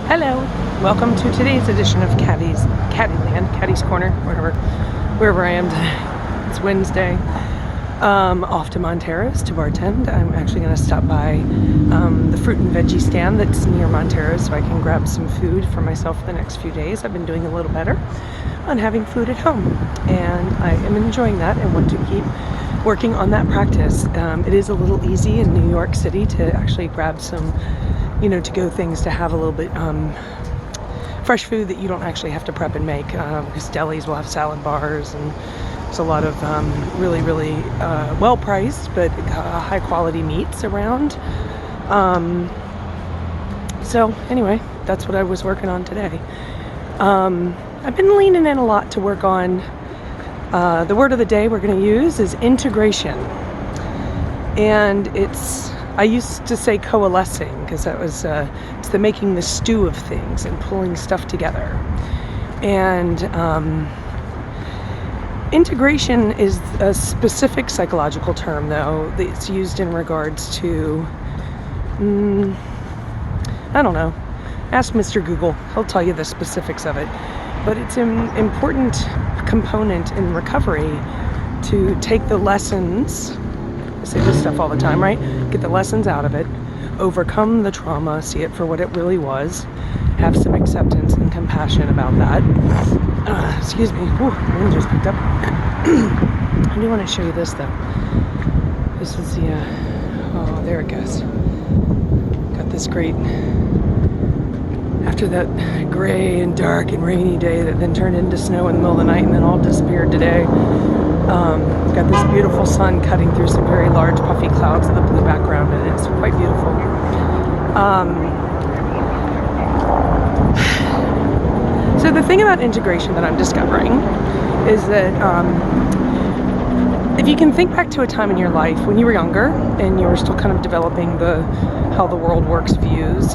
Hello, welcome to today's edition of Caddy's Corner, wherever I am today. It's Wednesday. Off to Montero's to bartend. I'm actually going to stop by the fruit and veggie stand that's near Montero's so I can grab some food for myself for the next few days. I've been doing a little better on having food at home, and I am enjoying that and want to keep working on that practice. It is a little easy in New York City to actually grab some to-go things to have a little bit fresh food that you don't actually have to prep and make, because delis will have salad bars, and there's a lot of really well-priced but high-quality meats around. So anyway, that's what I was working on today. I've been leaning in a lot to work on the word of the day we're going to use is integration, and I used to say coalescing because that was it's the making the stew of things and pulling stuff together. And integration is a specific psychological term, though, that's used in regards to, I don't know, ask Mr. Google, he'll tell you the specifics of it. But it's an important component in recovery to take the lessons, I say this stuff all the time, right? Get the lessons out of it, overcome the trauma, see it for what it really was, have some acceptance and compassion about that. Excuse me, the wind just picked up. I do want to show you this though. This is the, oh, there it goes. Got this great, after that gray and dark and rainy day that then turned into snow in the middle of the night and then all disappeared today. Got this beautiful sun cutting through some very large puffy clouds with a blue background, and it's quite beautiful. So the thing about integration that I'm discovering is that if you can think back to a time in your life when you were younger and you were still kind of developing how the world works views,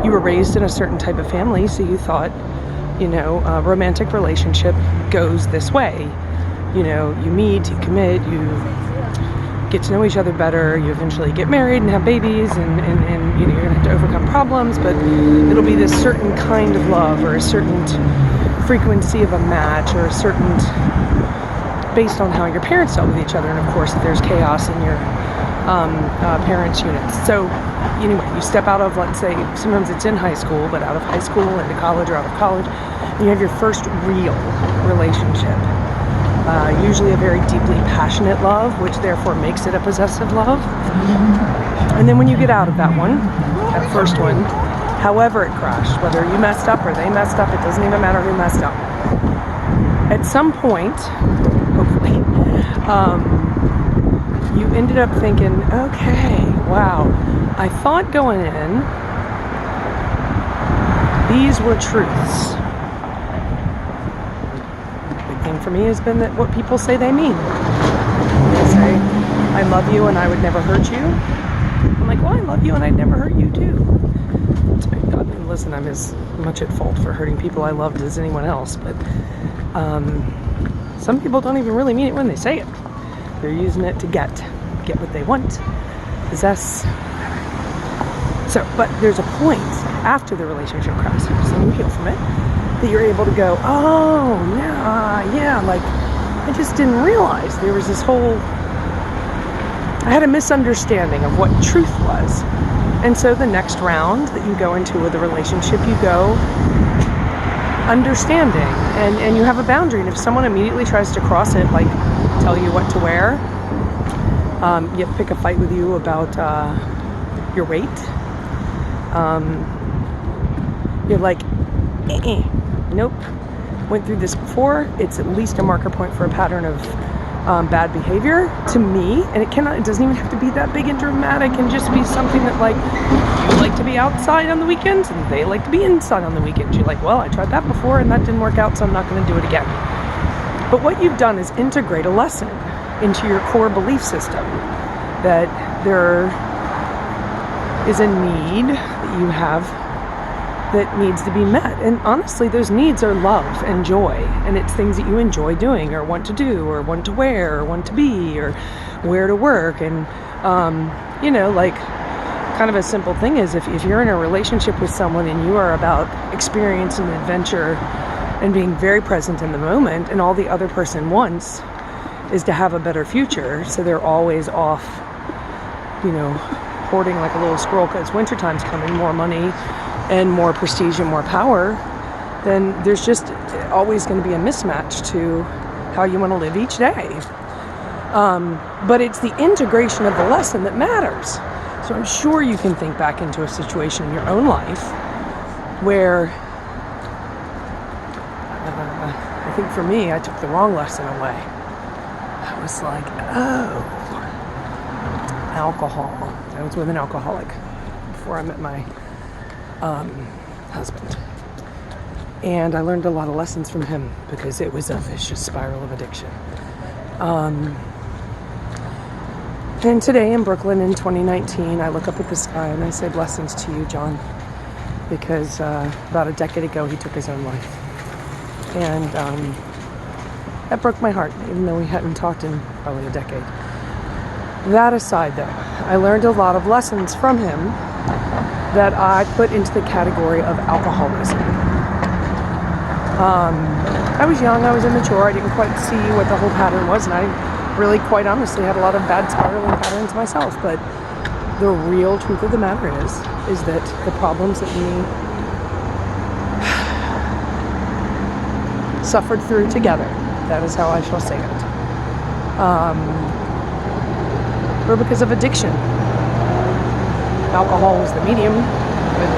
you were raised in a certain type of family, so you thought, a romantic relationship goes this way. You meet, you commit, you get to know each other better, you eventually get married and have babies, and you're going to have to overcome problems, but it'll be this certain kind of love or a certain frequency of a match or a certain, based on how your parents dealt with each other, and of course there's chaos in your parents' units. So anyway, you step out of, let's say, sometimes it's in high school, but out of high school into college or out of college, and you have your first real relationship. Usually a very deeply passionate love, which therefore makes it a possessive love. And then when you get out of that one, that first one, however it crashed, whether you messed up or they messed up, it doesn't even matter who messed up. At some point, hopefully, you ended up thinking, okay, wow, I thought going in, these were truths. For me has been that what people say they mean. They say, I love you and I would never hurt you. I'm like, well, I love you and I'd never hurt you too. Listen, I'm as much at fault for hurting people I loved as anyone else, but some people don't even really mean it when they say it. They're using it to get what they want, possess. So, but there's a point after the relationship crashes, so you heal from it, that you're able to go, oh, yeah, like, I just didn't realize there was this whole, I had a misunderstanding of what truth was. And so the next round that you go into with a relationship, you go understanding, and you have a boundary, and if someone immediately tries to cross it, like tell you what to wear, yet pick a fight with you about your weight, you're like, nope, went through this before. It's at least a marker point for a pattern of bad behavior to me, and it doesn't even have to be that big and dramatic, and just be something that, like, you like to be outside on the weekends and they like to be inside on the weekends. You're like, well, I tried that before and that didn't work out, so I'm not going to do it again. But what you've done is integrate a lesson into your core belief system that there is a need that you have that needs to be met. And honestly, those needs are love and joy, and it's things that you enjoy doing or want to do or want to wear or want to be or where to work. And like kind of a simple thing is if you're in a relationship with someone and you are about experience and adventure and being very present in the moment, and all the other person wants is to have a better future, so they're always off, hoarding like a little squirrel because wintertime's coming, more money and more prestige and more power, then there's just always going to be a mismatch to how you want to live each day. But it's the integration of the lesson that matters. So I'm sure you can think back into a situation in your own life where I think for me, I took the wrong lesson away. I was like, alcohol. I was with an alcoholic before I met my husband. And I learned a lot of lessons from him because it was a vicious spiral of addiction. And today in Brooklyn in 2019, I look up at the sky and I say blessings to you, John, because about a decade ago, he took his own life. And that broke my heart, even though we hadn't talked in probably a decade. That aside, though, I learned a lot of lessons from him that I put into the category of alcoholism. I was young, I was immature, I didn't quite see what the whole pattern was, and I really, quite honestly, had a lot of bad spiraling patterns myself. But the real truth of the matter is that the problems that we suffered through together, that is how I shall say it, were because of addiction. Alcohol was the medium, but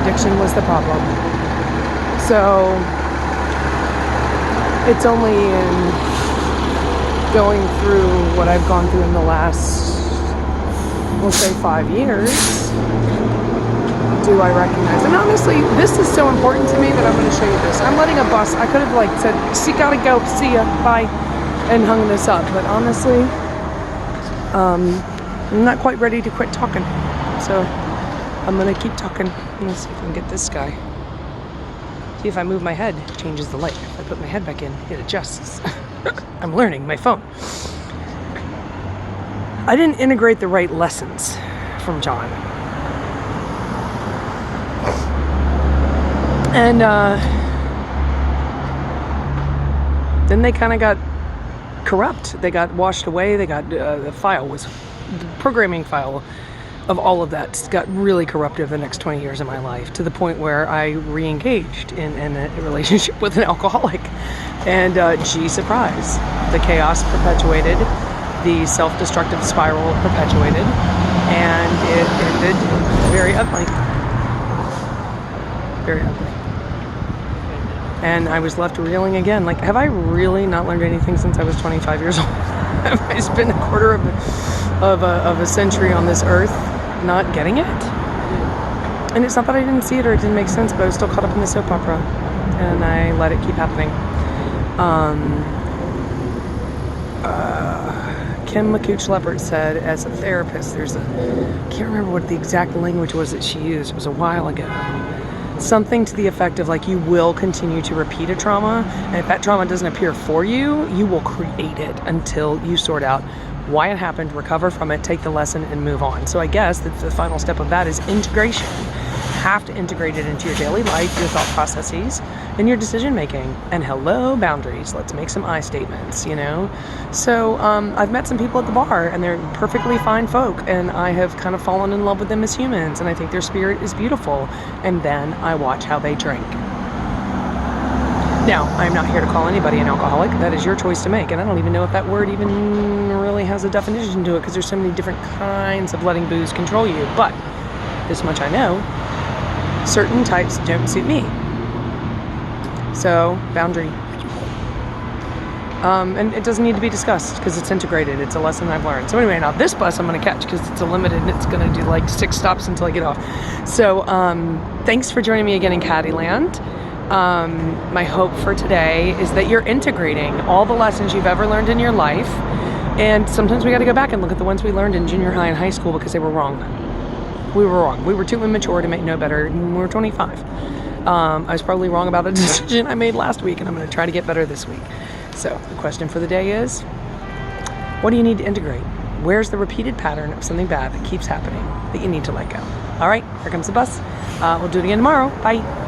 addiction was the problem. So it's only in going through what I've gone through in the last, we'll say 5 years, do I recognize. And honestly, this is so important to me that I'm going to show you this. I'm letting a bus, I could have said, see, gotta go, see ya, bye, and hung this up. But honestly, I'm not quite ready to quit talking. So I'm going to keep talking. Let's see if I can get this guy. See, if I move my head, it changes the light. If I put my head back in, it adjusts. I'm learning my phone. I didn't integrate the right lessons from John. And then they kind of got corrupt. They got washed away. They got, the programming file of all of that got really corruptive the next 20 years of my life, to the point where I re-engaged in a relationship with an alcoholic. And gee, surprise, the chaos perpetuated, the self-destructive spiral perpetuated, and it ended very ugly. Very ugly. And I was left reeling again. Like, have I really not learned anything since I was 25 years old? Have I spent a quarter of a century on this earth not getting it? And it's not that I didn't see it or it didn't make sense, but I was still caught up in the soap opera, and I let it keep happening. Kim McCouch-Leopard said, as a therapist, I can't remember what the exact language was that she used. It was a while ago. Something to the effect of, like, you will continue to repeat a trauma, and if that trauma doesn't appear for you, you will create it until you sort out why it happened, recover from it, take the lesson, and move on. So I guess that the final step of that is integration. You have to integrate it into your daily life, your thought processes, and your decision making. And hello, boundaries. Let's make some I statements, So I've met some people at the bar, and they're perfectly fine folk, and I have kind of fallen in love with them as humans, and I think their spirit is beautiful. And then I watch how they drink. Now, I'm not here to call anybody an alcoholic. That is your choice to make. And I don't even know if that word even really has a definition to it, because there's so many different kinds of letting booze control you. But this much I know, certain types don't suit me. So, boundary. And it doesn't need to be discussed because it's integrated. It's a lesson I've learned. So anyway, now this bus I'm going to catch because it's a limited and it's going to do like 6 stops until I get off. So, thanks for joining me again in Caddyland. My hope for today is that you're integrating all the lessons you've ever learned in your life. And sometimes we got to go back and look at the ones we learned in junior high and high school because they were wrong. We were wrong. We were too immature to know better. We were 25. I was probably wrong about a decision I made last week, and I'm going to try to get better this week. So the question for the day is, what do you need to integrate? where's the repeated pattern of something bad that keeps happening that you need to let go? All right, here comes the bus. We'll do it again tomorrow. Bye.